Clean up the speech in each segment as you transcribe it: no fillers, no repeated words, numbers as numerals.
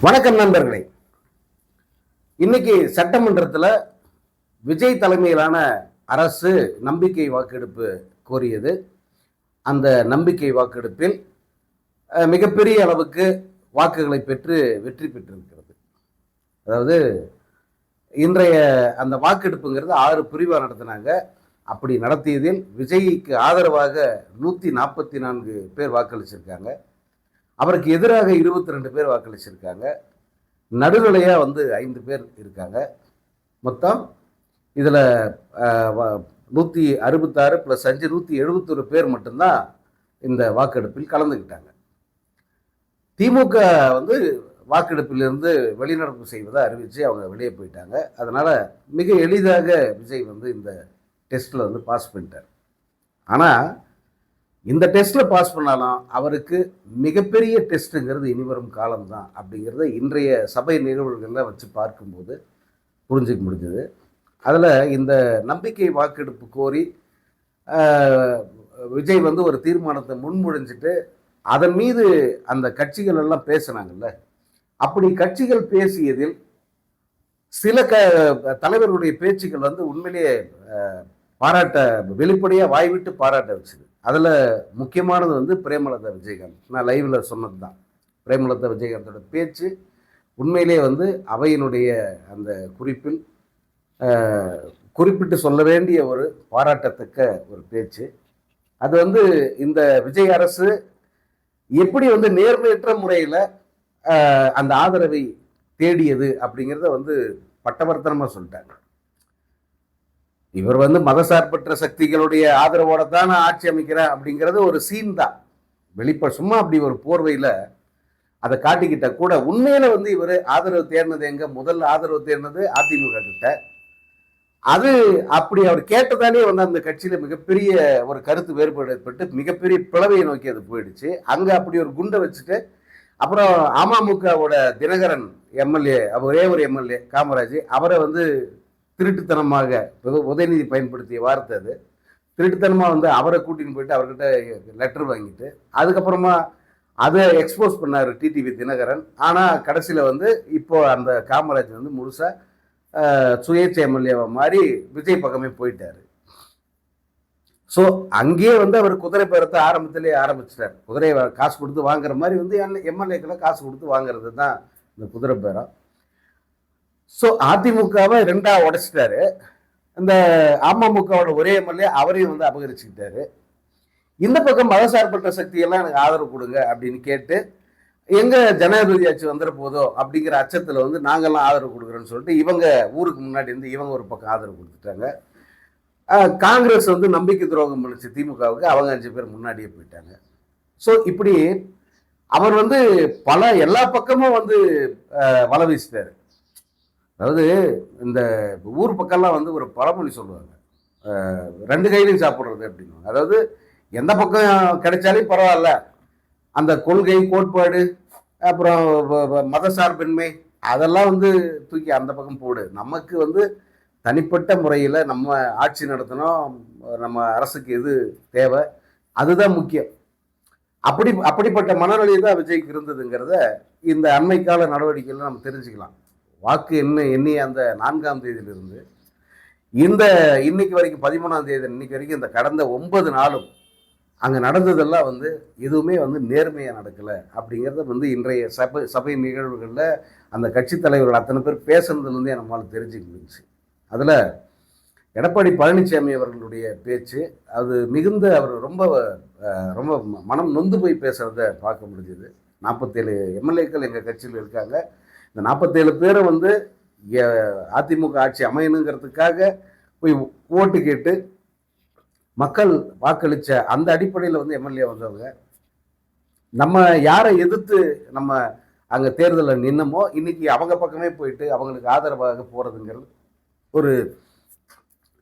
வணக்கம் நண்பர்களே. இன்னைக்கு சட்டமன்றத்தில் விஜய் தலைமையிலான அரசு நம்பிக்கை வாக்கெடுப்பு கோரியது. அந்த நம்பிக்கை வாக்கெடுப்பில் மிகப்பெரிய அளவுக்கு வாக்குகளை பெற்று வெற்றி பெற்றிருக்கிறது. அதாவது இன்றைய அந்த வாக்கெடுப்புங்கிறது 6 பிரிவாக நடத்தினாங்க. அப்படி நடத்தியதில் விஜய்க்கு ஆதரவாக 144 பேர் வாக்களிச்சிருக்காங்க. அவருக்கு எதிராக 22 பேர் வாக்களிச்சிருக்காங்க. நடுநிலையாக 5 பேர் இருக்காங்க. மொத்தம் இதில் 166 + 5 171 பேர் மட்டும்தான் இந்த வாக்கெடுப்பில் கலந்துக்கிட்டாங்க. திமுக வாக்கெடுப்பிலிருந்து வெளிநடப்பு செய்வதை அறிவித்து அவங்க வெளியே போயிட்டாங்க. அதனால் மிக எளிதாக விஜய் இந்த டெஸ்ட்டில் பாஸ் பண்ணிட்டார். ஆனால் இந்த டெஸ்ட்டில் பாஸ் பண்ணாலும் அவருக்கு மிகப்பெரிய டெஸ்ட்டுங்கிறது இனிவரும் காலம்தான் அப்படிங்கிறத இன்றைய சபை நிகழ்வுகளில் வச்சு பார்க்கும்போது புரிஞ்சிக்க முடிஞ்சது. அதில் இந்த நம்பிக்கை வாக்கெடுப்பு கோரி விஜய் ஒரு தீர்மானத்தை முன்மொழிஞ்சிட்டு அதன் மீது அந்த கட்சிகள் எல்லாம் பேசினாங்கல்ல. அப்படி கட்சிகள் பேசியதில் சில தலைவர்களுடைய பேச்சுக்கள் உண்மையிலேயே பாராட்ட வெளிப்படையாக வாய்விட்டு பாராட்ட வச்சுது. அதில் முக்கியமானது பிரேமலதா விஜயகாந்த். நான் லைவில் சொன்னது தான். பிரேமலதா விஜயகாந்தோட பேச்சு உண்மையிலே அவையினுடைய அந்த குறிப்பில் குறிப்பிட்டு சொல்ல வேண்டிய ஒரு பாராட்டத்தக்க ஒரு பேச்சு. அது இந்த விஜய் அரசு எப்படி நேர்மையற்ற முறையில் அந்த ஆதரவை தேடியது அப்படிங்கிறத பட்டவர்த்தனமாக சொல்லிட்டாங்க. இவர் மதசார்பற்ற சக்திகளுடைய ஆதரவோட தான் நான் ஆட்சி அமைக்கிறேன் அப்படிங்கிறது ஒரு சீன் தான். சும்மா அப்படி ஒரு போர்வையில் அதை காட்டிக்கிட்ட கூட உண்மையில இவர் ஆதரவு தேடினது எங்க? முதல்ல ஆதரவு தேடினது அதிமுக கிட்ட. அது அப்படி அவர் கேட்டதாலே அந்த கட்சியில மிகப்பெரிய ஒரு கருத்து வேறுபாடு ஏற்பட்டு மிகப்பெரிய பிளவையை நோக்கி அது போயிடுச்சு. அங்க அப்படி ஒரு குண்டை வச்சுட்டு அப்புறம் அமமுகவோட தினகரன் எம்எல்ஏ, ஒரே ஒரு எம்எல்ஏ காமராஜ், அவரை திருட்டுத்தனமாக உதயநிதி பயன்படுத்திய வார்த்தை அது. திருட்டுத்தனமாக அவரை கூட்டின்னு போயிட்டு அவர்கிட்ட லெட்டர் வாங்கிட்டு அதுக்கப்புறமா அதை எக்ஸ்போஸ் பண்ணார் டிடிவி தினகரன். ஆனால் கடைசியில் இப்போ அந்த காமராஜ் முழுசாக சுயேட்சை எம்எல்ஏவை மாதிரி விஜய் பக்கமே போயிட்டார். ஸோ அங்கேயே அவர் குதிரை பேரத்தை ஆரம்பத்திலே ஆரம்பிச்சிட்டார். குதிரை காசு கொடுத்து வாங்குற மாதிரி எம்எல்ஏக்களை காசு கொடுத்து வாங்குறது தான் இந்த குதிரை பேரம். ஸோ அதிமுகவை 2ஆ உடைச்சிட்டாரு. இந்த அமமுகவோட ஒரே எம்எல்ஏ அவரையும் அபகரிச்சுக்கிட்டாரு. இந்த பக்கம் மதசார்பற்ற சக்தியெல்லாம் எனக்கு ஆதரவு கொடுங்க அப்படின்னு கேட்டு எங்க ஜனாதிபதி ஆட்சி வந்துட போதோ அப்படிங்கிற அச்சத்தில் நாங்கள்லாம் ஆதரவு கொடுக்குறோன்னு சொல்லிட்டு இவங்க ஊருக்கு முன்னாடி இவங்க ஒரு பக்கம் ஆதரவு கொடுத்துட்டாங்க. காங்கிரஸ் நம்பிக்கை துரோகம் பண்ணிச்சு திமுகவுக்கு. அவங்க 5 பேர் முன்னாடியே போயிட்டாங்க. ஸோ இப்படி அவர் எல்லா பக்கமும் வலை வீசிட்டாரு. அதாவது இந்த ஊர் பக்கம்லாம் ஒரு பழமொழி சொல்லுவாங்க, 2 கையிலையும் சாப்பிட்றது அப்படின்னு. அதாவது எந்த பக்கம் கிடைச்சாலும் பரவாயில்ல, அந்த கொள்கை கோட்பாடு அப்புறம் மதசார்பின்மை அதெல்லாம் தூக்கி அந்த பக்கம் போடு. நமக்கு தனிப்பட்ட முறையில் நம்ம ஆட்சி நடத்தணும், நம்ம அரசுக்கு எது தேவை அதுதான் முக்கியம். அப்படிப்பட்ட மனநிலை தான் விஜய்க்கு இருந்ததுங்கிறத இந்த அண்மைக்கால நடவடிக்கைகள் நம்ம தெரிஞ்சுக்கலாம். வாக்கு எண்ணிய அந்த 4ஆம் தேதியிலிருந்து இன்னைக்கு வரைக்கும் 13ஆம் தேதி இன்னைக்கு வரைக்கும் இந்த கடந்த 9 நாளும் அங்கே நடந்ததெல்லாம் எதுவுமே நேர்மையாக நடக்கலை அப்படிங்கிறத இன்றைய சபை நிகழ்வுகளில் அந்த கட்சி தலைவர்கள் அத்தனை பேர் பேசுனதுலேருந்தே நம்மளால் தெரிஞ்சுக்க முடிஞ்சிச்சு. அதில் எடப்பாடி பழனிசாமி அவர்களுடைய பேச்சு அது மிகுந்த அவர் ரொம்ப ரொம்ப மனம் நொந்து போய் பேசுகிறத பார்க்க முடிஞ்சது. 47 எம்எல்ஏக்கள் எங்கள் கட்சியில் இருக்காங்க. இந்த 47 பேரும் அதிமுக ஆட்சி அமையணுங்கிறதுக்காக போய் ஓட்டு கேட்டு மக்கள் வாக்களித்த அந்த அடிப்படையில் எம்எல்ஏ வந்தவங்க. நம்ம யாரை எதிர்த்து நம்ம அங்கே தேர்தலில் நின்னமோ இன்னைக்கு அவங்க பக்கமே போயிட்டு அவங்களுக்கு ஆதரவாக போகிறதுங்கிறது ஒரு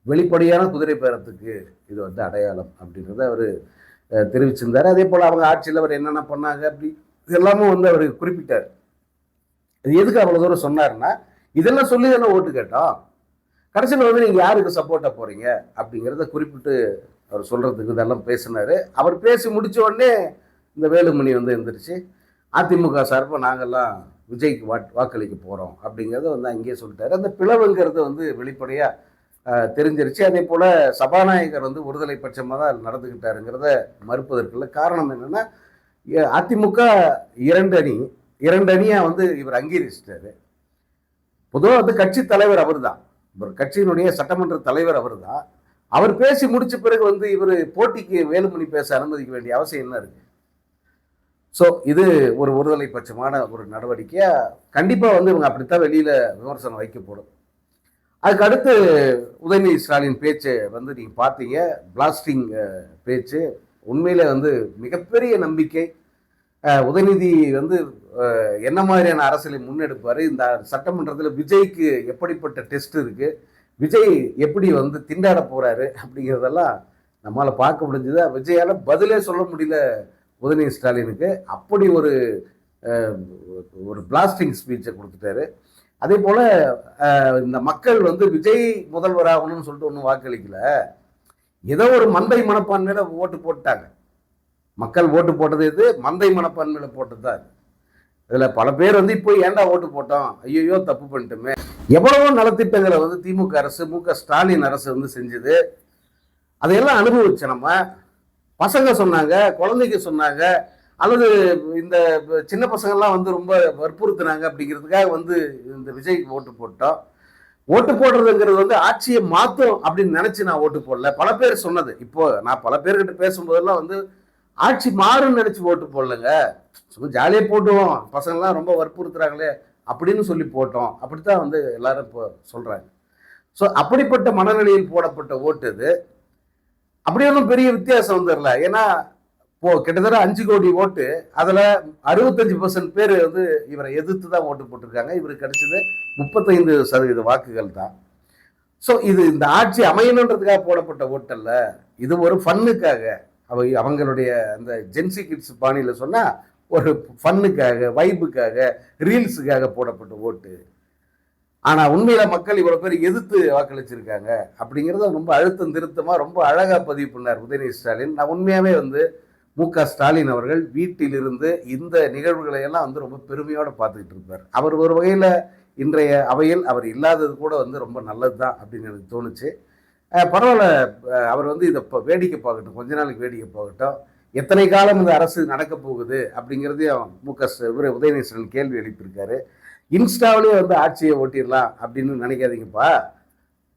வெளிப்படையான குதிரை பேரத்துக்கு இது அடையாளம் அப்படின்றத அவர் தெரிவிச்சிருந்தார். அதே போல் அவங்க ஆட்சியில் அவர் என்னென்ன பண்ணாங்க அப்படி இதெல்லாமும் அவர் குறிப்பிட்டார். இது எதுக்கு அவ்வளோ தூரம் சொன்னார்னா, இதெல்லாம் சொல்லி தானே ஓட்டு கேட்டோம், கடைசியில் நீங்கள் யாருக்கு சப்போர்ட்டாக போகிறீங்க அப்படிங்கிறத குறிப்பிட்டு அவர் சொல்கிறதுக்கு இதெல்லாம் பேசினார். அவர் பேசி முடித்த உடனே இந்த வேலுமணி எந்திரிச்சு அதிமுக சார்பாக நாங்கள்லாம் விஜய்க்கு வாக்களிக்க போகிறோம் அப்படிங்கிறத வந்து அங்கேயே சொல்லிட்டாரு. அந்த பிளவுங்கிறது வந்து வெளிப்படையாக தெரிஞ்சிருச்சு. அதே போல் சபாநாயகர் வந்து ஒருதலை பட்சமாக தான் நடந்துக்கிட்டாருங்கிறத மறுப்பதற்குள்ள காரணம் என்னென்னா, அதிமுக இரண்டு அணியாக வந்து இவர் அங்கீகரிச்சிட்டாரு. பொதுவாக வந்து கட்சி தலைவர் அவர் தான், கட்சியினுடைய சட்டமன்ற தலைவர் அவர் தான். அவர் பேசி முடிச்ச பிறகு வந்து இவர் போட்டிக்கு வேலுமணி பேச அனுமதிக்க வேண்டிய அவசியம் என்ன இருக்கு? ஸோ இது ஒரு ஒருதலை பட்சமான ஒரு நடவடிக்கையா கண்டிப்பாக வந்து இவங்க அப்படித்தான் வெளியில விமர்சனம் வைக்கப்படும். அதுக்கு அடுத்து உதயநிதி ஸ்டாலின் பேச்சு வந்து நீங்க பார்த்தீங்க, பிளாஸ்டிங் பேச்சு. உண்மையில வந்து மிகப்பெரிய நம்பிக்கை. உதயநிதி வந்து என்ன மாதிரியான அரசியலை முன்னெடுப்பாரு, இந்த சட்டமன்றத்தில் விஜய்க்கு எப்படிப்பட்ட டெஸ்ட் இருக்கு, விஜய் எப்படி வந்து திண்டாட போறாரு அப்படிங்கிறதெல்லாம் நம்மளால பார்க்க முடிஞ்சது. விஜயால பதிலே சொல்ல முடியல உதயநிதி ஸ்டாலினுக்கு. அப்படி ஒரு ஒரு பிளாஸ்டிங் ஸ்பீச்சை கொடுத்துட்டாரு. அதே போல இந்த மக்கள் வந்து விஜய் முதல்வராகணும்னு சொல்லிட்டு ஒன்றும் வாக்களிக்கல, ஏதோ ஒரு மந்தை மனப்பான்மையில ஓட்டு போட்டாங்க. மக்கள் ஓட்டு போட்டது இது மந்தை மனப்பான்மையில போட்டது தான். இதுல பல பேர் வந்து இப்போ ஏன்டா ஓட்டு போட்டோம், ஐயோ தப்பு பண்ணிட்டுமே. எவ்வளவோ நலத்திட்டங்களை வந்து திமுக அரசு, மு.க. ஸ்டாலின் அரசு வந்து செஞ்சது. அதையெல்லாம் அனுபவிச்ச நம்ம பசங்க சொன்னாங்க, குழந்தைங்க சொன்னாங்க, அல்லது இந்த சின்ன பசங்கள்லாம் வந்து ரொம்ப வற்புறுத்தினாங்க அப்படிங்கிறதுக்காக வந்து இந்த விஜய்க்கு ஓட்டு போட்டோம். ஓட்டு போடுறதுங்கிறது வந்து ஆட்சியை மாற்றும் அப்படின்னு நினைச்சு நான் ஓட்டு போடல. பல பேர் சொன்னது, இப்போ நான் பல பேர்கிட்ட பேசும்போதெல்லாம் வந்து ஆட்சி மாறுன்னு நினைச்சு ஓட்டு போடலங்க, சும்மா ஜாலியாக போட்டுவோம், பசங்கள்லாம் ரொம்ப வற்புறுத்துறாங்களே அப்படின்னு சொல்லி போட்டோம், அப்படித்தான் வந்து எல்லாரும் இப்போ சொல்றாங்க. ஸோ அப்படிப்பட்ட மனநிலையில் போடப்பட்ட ஓட்டு இது. அப்படி ஒன்றும் பெரிய வித்தியாசம் வந்துடல. ஏன்னா கிட்டத்தட்ட 5 கோடி ஓட்டு, அதுல 65% பேர் வந்து இவரை எதிர்த்து தான் ஓட்டு போட்டிருக்காங்க. இவருக்கு கிடைச்சது 35% வாக்குகள் தான். ஸோ இது இந்த ஆட்சி அமையணுன்றதுக்காக போடப்பட்ட ஓட்டு அல்ல, இது ஒரு ஃபன்னுக்காக, அவங்களுடைய அந்த ஜென்சி கிட்ஸ் பாணியில சொன்னா ஒரு ஃபன்னுக்காக, வைபுக்காக, ரீல்ஸுக்காக போடப்பட்ட ஓட்டு. ஆனா உண்மையில மக்கள் இவ்வளவு பேர் எதிர்த்து வாக்களிச்சிருக்காங்க அப்படிங்கிறத ரொம்ப அழுத்தம் திருத்தமா ரொம்ப அழகா பதிவு பண்ணார் உதயநிதி ஸ்டாலின். நான் உண்மையாவே வந்து மு.க. ஸ்டாலின் அவர்கள் வீட்டிலிருந்து இந்த நிகழ்வுகளை எல்லாம் வந்து ரொம்ப பெருமையோட பார்த்துக்கிட்டு இருப்பார். அவர் ஒரு வகையில இன்றைய அவையில் அவர் இல்லாதது கூட வந்து ரொம்ப நல்லது தான் அப்படின்னு எனக்கு தோணுச்சு. பரவாயில்ல, அவர் வந்து இதை வேடிக்கை பார்க்கட்டும், கொஞ்ச நாளைக்கு வேடிக்கை பார்க்கட்டும். எத்தனை காலம் இந்த அரசு நடக்க போகுது அப்படிங்கிறதையும் உதயநிதி ஸ்டாலின் கேள்வி எழுப்பியிருக்காரு. இன்ஸ்டாவிலேயே வந்து ஆட்சியை ஓட்டிடலாம் அப்படின்னு நினைக்காதீங்கப்பா.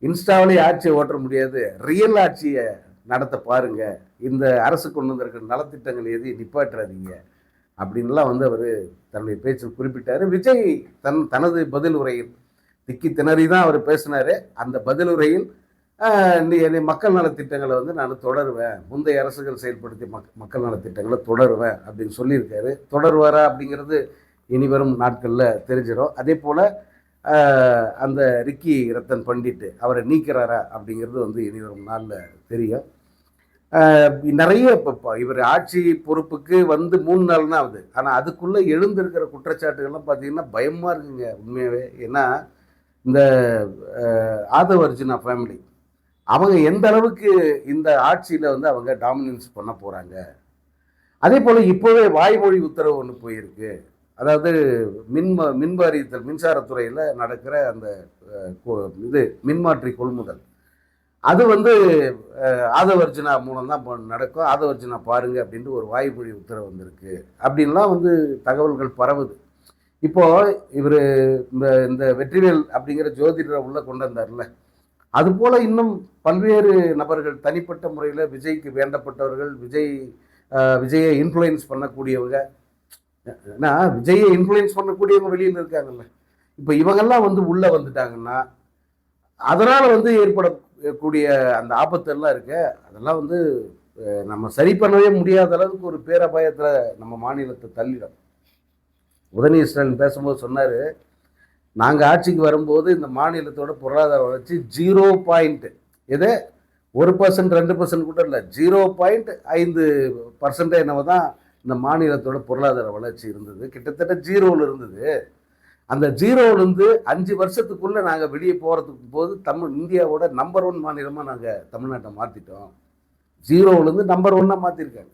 இன்ஸ்டாவிலேயே ஆட்சியை ஓட்ட முடியாது, ரியல் ஆட்சியை நடத்த பாருங்க, இந்த அரசு கொண்டு வந்திருக்கிற நலத்திட்டங்கள் எதையும் நிப்பாட்டுறாதீங்க அப்படின்லாம் வந்து அவர் தன்னுடைய பேச்சில் குறிப்பிட்டாரு. விஜய் தனது பதில் உரையில் திக்கி திணறி தான் அவர் பேசினாரு. அந்த பதில் உரையில் மக்கள் நலத்திட்டங்களை வந்து நான் தொடருவேன், முந்தைய அரசுகள் செயல்படுத்தி மக்கள் நலத்திட்டங்களை தொடருவேன் அப்படின்னு சொல்லியிருக்காரு. தொடருவாரா அப்படிங்கிறது இனி வரும் நாட்களில் தெரிஞ்சிடும். அதே போல் அந்த ரிக்கி ரத்தன் பண்டிட் அவரை நீக்கிறாரா அப்படிங்கிறது வந்து இனி வரும் நாளில் தெரியும். நிறைய இப்போ இவர் ஆட்சி பொறுப்புக்கு வந்து 3 நாள் தான் ஆகுது. ஆனால் அதுக்குள்ளே எழுந்திருக்கிற குற்றச்சாட்டுகள்லாம் பார்த்தீங்கன்னா பயமாக இருக்குங்க உண்மையாகவே. ஏன்னா இந்த ஆதவ அர்ஜுனா ஃபேமிலி அவங்க எந்த அளவுக்கு இந்த ஆட்சியில் வந்து அவங்க டாமினன்ஸ் பண்ண போகிறாங்க. அதே போல் இப்போவே வாய்மொழி உத்தரவு ஒன்று போயிருக்கு. அதாவது மின்வாரியத்தில் மின்சாரத்துறையில் நடக்கிற அந்த இது மின்மாற்றி கொள்முதல், அது வந்து ஆதவர்ஜுனா மூலம் தான் நடக்கும், ஆதவர்ஜுனா பாருங்க அப்படின்ட்டு ஒரு வாய்மொழி உத்தரவு வந்திருக்கு அப்படின்லாம் வந்து தகவல்கள் பரவுது. இப்போ இவர் இந்த வெற்றிவேல் அப்படிங்கிற ஜோதிடரை உள்ள கொண்டு வந்தார்ல, அது போல இன்னும் பல்வேறு நபர்கள் தனிப்பட்ட முறையில் விஜய்க்கு வேண்டப்பட்டவர்கள், விஜயை இன்ஃப்ளூயன்ஸ் பண்ணக்கூடியவங்க, ஏன்னா விஜயை இன்ஃப்ளூயன்ஸ் பண்ணக்கூடியவங்க வெளியில் இருக்காங்கல்ல, இப்போ இவங்கெல்லாம் வந்து உள்ள வந்துட்டாங்கன்னா அதனால வந்து ஏற்படக்கூடிய அந்த ஆபத்தெல்லாம் இருக்கு, அதெல்லாம் வந்து நம்ம சரி பண்ணவே முடியாத அளவுக்கு ஒரு பேரபாயத்தில் நம்ம மாநிலத்தை தள்ளிடும். உதயநிதி ஸ்டாலின் பேசும்போது சொன்னார், நாங்கள் ஆட்சிக்கு வரும்போது இந்த மாநிலத்தோட பொருளாதார வளர்ச்சி 0. எது 1% 2% கூட இல்லை, 0.5% என்னவோ தான் இந்த மாநிலத்தோட பொருளாதார வளர்ச்சி இருந்தது. கிட்டத்தட்ட 0ல் இருந்தது. அந்த 0லேருந்து 5 வருஷத்துக்குள்ளே நாங்கள் வெளியே போகிறதுக்கு போது இந்தியாவோட நம்பர் 1 மாநிலமாக நாங்கள் தமிழ்நாட்டை மாற்றிட்டோம். 0லேருந்து நம்பர் 1 மாற்றிருக்காங்க.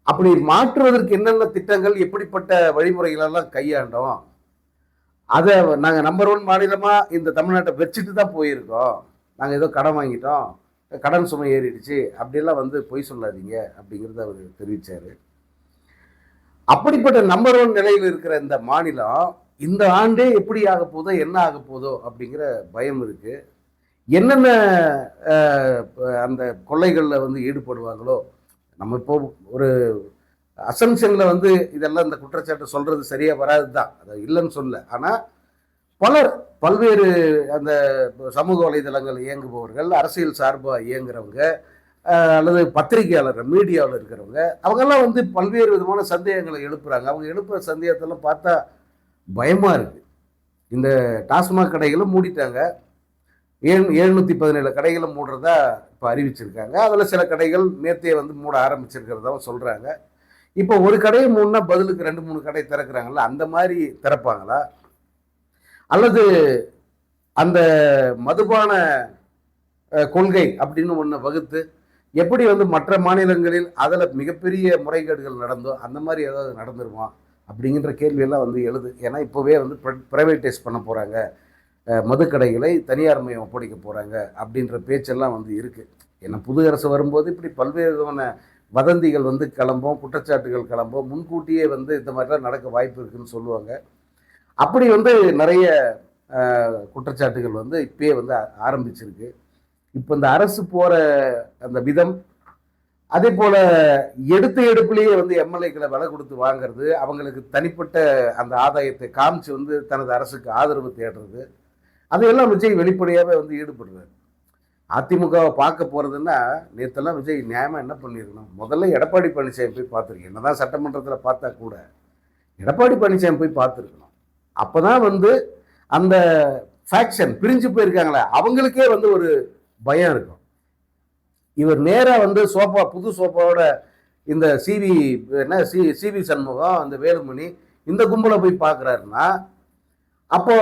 அப்படி மாற்றுவதற்கு என்னென்ன திட்டங்கள், எப்படிப்பட்ட வழிமுறைகளெல்லாம் கையாண்டோம், அதை நாங்கள் நம்பர் 1 மாநிலமாக இந்த தமிழ்நாட்டை வச்சுட்டு தான் போயிருக்கோம். நாங்கள் ஏதோ கடன் வாங்கிட்டோம், கடன் சுமை ஏறிடுச்சு அப்படியெல்லாம் வந்து பொய் சொல்லாதீங்க அப்படிங்கிறத அவர் தெரிவித்தார். அப்படிப்பட்ட நம்பர் 1 நிலையில் இருக்கிற இந்த மாநிலம் இந்த ஆண்டே எப்படி ஆக போதோ, என்ன ஆக போதோ அப்படிங்கிற பயம் இருக்கு. என்னென்ன அந்த கொள்ளைகளில் வந்து ஈடுபடுவாங்களோ, நம்ம இப்போ ஒரு அசம்ஷன்ல வந்து இதெல்லாம் இந்த குற்றச்சாட்டை சொல்றது சரியா வராது தான், அதை இல்லைன்னு சொல்ல. ஆனால் பலர் பல்வேறு அந்த சமூக வலைதளங்கள் இயங்குபவர்கள், அரசியல் சார்பாக இயங்குறவங்க, அல்லது பத்திரிகையாளர்கள், மீடியாவில் இருக்கிறவங்க, அவங்கெல்லாம் வந்து பல்வேறு விதமான சந்தேகங்களை எழுப்புறாங்க. அவங்க எழுப்புற சந்தேகத்தெல்லாம் பார்த்தா பயமாக இருக்குது. இந்த டாஸ்மாக் கடைகளும் மூடிட்டாங்க. 717 கடைகளும் மூடுறதா இப்போ அறிவிச்சிருக்காங்க. அதில் சில கடைகள் நேற்றே வந்து மூட ஆரம்பிச்சிருக்கிறதாவும் சொல்கிறாங்க. இப்போ ஒரு கடையை மூணுனா பதிலுக்கு 2-3 கடை திறக்கிறாங்கல்ல, அந்த மாதிரி திறப்பாங்களா? அல்லது அந்த மதுபான கொள்கை அப்படின்னு ஒன்று வகுத்து எப்படி வந்து மற்ற மாநிலங்களில் அதில் மிகப்பெரிய முறைகேடுகள் நடந்தோ அந்த மாதிரி ஏதாவது நடந்துருமா அப்படிங்கிற கேள்வியெல்லாம் வந்து எழுது. ஏன்னா இப்போவே வந்து ப்ரைவேட்டைஸ் பண்ண போகிறாங்க, மதுக்கடைகளை தனியார் மயம் ஒப்படைக்க போகிறாங்க அப்படின்ற பேச்செல்லாம் வந்து இருக்குது. ஏன்னா புது அரசு வரும்போது இப்படி பல்வேறு விதமான வதந்திகள் வந்து கிளம்பும், குற்றச்சாட்டுகள் கிளம்பும், முன்கூட்டியே வந்து இந்த மாதிரிலாம் நடக்க வாய்ப்பு இருக்குதுன்னு சொல்லுவாங்க. அப்படி வந்து நிறைய குற்றச்சாட்டுகள் வந்து இப்பயே வந்து ஆரம்பிச்சிருக்கு. இப்போ இந்த அரசு போகிற அந்த விதம், அதே போல் எடுத்த எடுப்புலேயே வந்து எம்எல்ஏக்களை விலை கொடுத்து வாங்கிறது, அவங்களுக்கு தனிப்பட்ட அந்த ஆதாயத்தை காமிச்சு வந்து தனது அரசுக்கு ஆதரவு தேடுறது, அதையெல்லாம் விஜய் வெளிப்படையாகவே வந்து ஈடுபடுறாரு. அதிமுகவை பார்க்க போகிறதுன்னா நேற்றெல்லாம் விஜய் நியாயமாக என்ன பண்ணியிருக்கணும், முதல்ல எடப்பாடி பழனிசாமி போய் பார்த்துருக்கேன். என்னதான் சட்டமன்றத்தில் பார்த்தா கூட எடப்பாடி பழனிசாமி போய் பார்த்துருக்கணும். அப்போ தான் வந்து அந்த ஃபேக்ஷன் பிரிஞ்சு போயிருக்காங்களே அவங்களுக்கே வந்து ஒரு பயம் இருக்கும். இவர் நேராக வந்து சோஃபா, புது சோஃபாவோட இந்த சிவி சண்முகம், அந்த வேலுமணி, இந்த கும்பலை போய் பார்க்குறாருன்னா அப்போ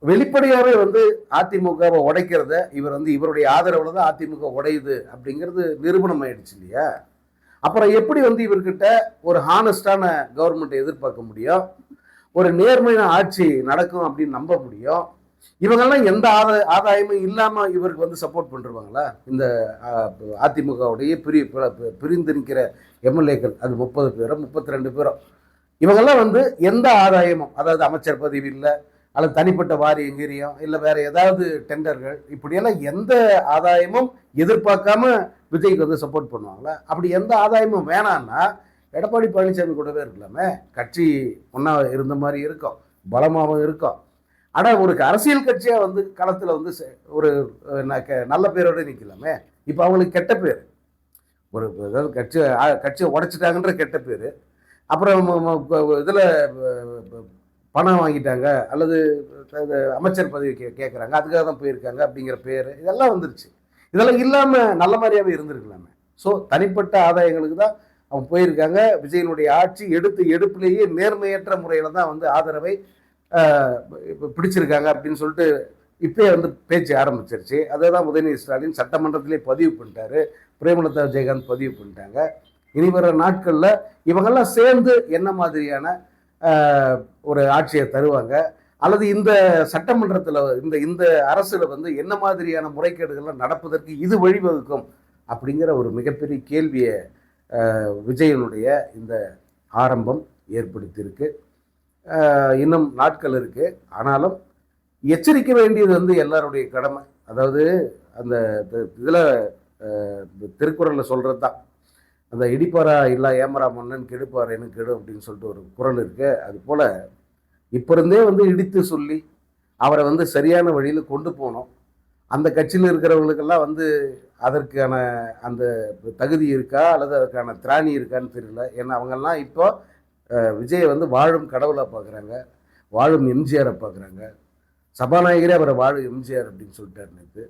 வெளிப்படையாகவே வந்து அதிமுகவை உடைக்கிறத இவர் வந்து இவருடைய ஆதரவில் தான் அதிமுக உடையுது அப்படிங்கிறது நிரூபணம் ஆயிடுச்சு இல்லையா? அப்புறம் எப்படி வந்து இவர்கிட்ட ஒரு ஹானஸ்டான கவர்மெண்ட்டை எதிர்பார்க்க முடியும், ஒரு நேர்மையான ஆட்சி நடக்கும் அப்படின்னு நம்ப முடியும்? இவங்கெல்லாம் எந்த ஆதாயமும் இல்லாமல் இவருக்கு வந்து சப்போர்ட் பண்ணுருவாங்களா? இந்த அதிமுகவுடைய பிரிந்திருக்கிற எம்எல்ஏக்கள், அது 30 பேரோ 32 பேரோ, இவங்கெல்லாம் வந்து எந்த ஆதாயமும், அதாவது அமைச்சர் பதவி இல்லை, அல்லது தனிப்பட்ட வாரியங்கிரியம், இல்லை வேற ஏதாவது டெண்டர்கள், இப்படியெல்லாம் எந்த ஆதாயமும் எதிர்பார்க்காம விஜய்க்கு வந்து சப்போர்ட் பண்ணுவாங்களா? அப்படி எந்த ஆதாயமும் வேணான்னா எடப்பாடி பழனிசாமி கூடவே இருக்கலாமே. கட்சி ஒன்றா இருந்த மாதிரி இருக்கும், பலமாகவும் இருக்கும். ஆனால் ஒரு அரசியல் கட்சியாக வந்து களத்தில் வந்து ஒரு நல்ல பேரோடு நிற்கலாமே. இப்போ அவங்களுக்கு கெட்ட பேர், ஒரு ஏதாவது கட்சியை உடைச்சிட்டாங்கன்ற கெட்ட பேர், அப்புறம் இதில் பணம் வாங்கிட்டாங்க அல்லது அமைச்சர் பதவி கேட்குறாங்க, அதுக்காக தான் போயிருக்காங்க அப்படிங்கிற பேர், இதெல்லாம் வந்துருச்சு. இதெல்லாம் இல்லாமல் நல்ல மாதிரியாகவே இருந்திருக்கலாமே. ஸோ தனிப்பட்ட ஆதாயங்களுக்கு தான் அவங்க போயிருக்காங்க. விஜயனுடைய ஆட்சி எடுத்து எடுப்புலேயே நேர்மையற்ற முறையில் தான் வந்து ஆதரவை பிடிச்சிருக்காங்க அப்படின்னு சொல்லிட்டு இப்பயே வந்து பேச்சு ஆரம்பிச்சிருச்சு. அதை தான் உதயநிதி ஸ்டாலின் சட்டமன்றத்திலே பதிவு பண்ணிட்டாரு, பிரேமலதா விஜயகாந்த் பதிவு பண்ணிட்டாங்க. இனி வர நாட்களில் இவங்கெல்லாம் சேர்ந்து என்ன மாதிரியான ஒரு ஆட்சியை தருவாங்க, அல்லது இந்த சட்டமன்றத்தில் இந்த அரசுல வந்து என்ன மாதிரியான முறைகேடுகள்லாம் நடப்பதற்கு இது வழிவகுக்கும் அப்படிங்கிற ஒரு மிகப்பெரிய கேள்வியை விஜயனுடைய இந்த ஆரம்பம் ஏற்படுத்தியிருக்கு. இன்னும் நாட்கள் இருக்கு. ஆனாலும் எச்சரிக்க வேண்டியது வந்து எல்லாருடைய கடமை. அதாவது அந்த இதில் திருக்குறளில் சொல்கிறது தான், அந்த இடிப்பாரா இல்லா ஏமரா மன்னன் கெடுப்பார் எனக்கு கெடும் அப்படின்னு சொல்லிட்டு ஒரு குறள் இருக்கு. அது போல் இப்போ இருந்தே வந்து இடித்து சொல்லி அவரை வந்து சரியான வழியில் கொண்டு போனோம். அந்த கட்சியில் இருக்கிறவங்களுக்கெல்லாம் வந்து அதற்கான அந்த தகுதி இருக்கா அல்லது அதுக்கான திராணி இருக்கான்னு தெரியல. ஏன்னா அவங்கெல்லாம் இப்போ விஜயை வந்து வாழும் கடவுளாக பார்க்குறாங்க, வாழும் எம்ஜிஆரை பார்க்குறாங்க. சபாநாயகரே அவரை வாழும் எம்ஜிஆர் அப்படின்னு சொல்லிட்டார் நேற்று.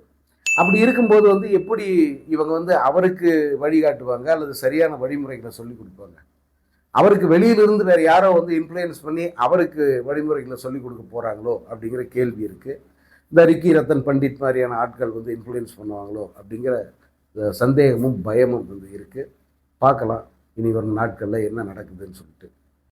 அப்படி இருக்கும்போது வந்து எப்படி இவங்க வந்து அவருக்கு வழிகாட்டுவாங்க அல்லது சரியான வழிமுறைகளை சொல்லி கொடுப்பாங்க? அவருக்கு வெளியிலிருந்து வேறு யாரோ வந்து இன்ஃப்ளூயன்ஸ் பண்ணி அவருக்கு வழிமுறைகளை சொல்லிக் கொடுக்க போகிறாங்களோ அப்படிங்கிற கேள்வி இருக்குது. இந்த ரிக்கி ரத்தன் பண்டிட் மாதிரியான ஆட்கள் வந்து இன்ஃப்ளூயன்ஸ் பண்ணுவாங்களோ அப்படிங்கிற சந்தேகமும் பயமும் வந்து இருக்குது. பார்க்கலாம். இனி வரும் நாட்களில் என்ன நடக்குதுன்னு சொல்லிட்டு.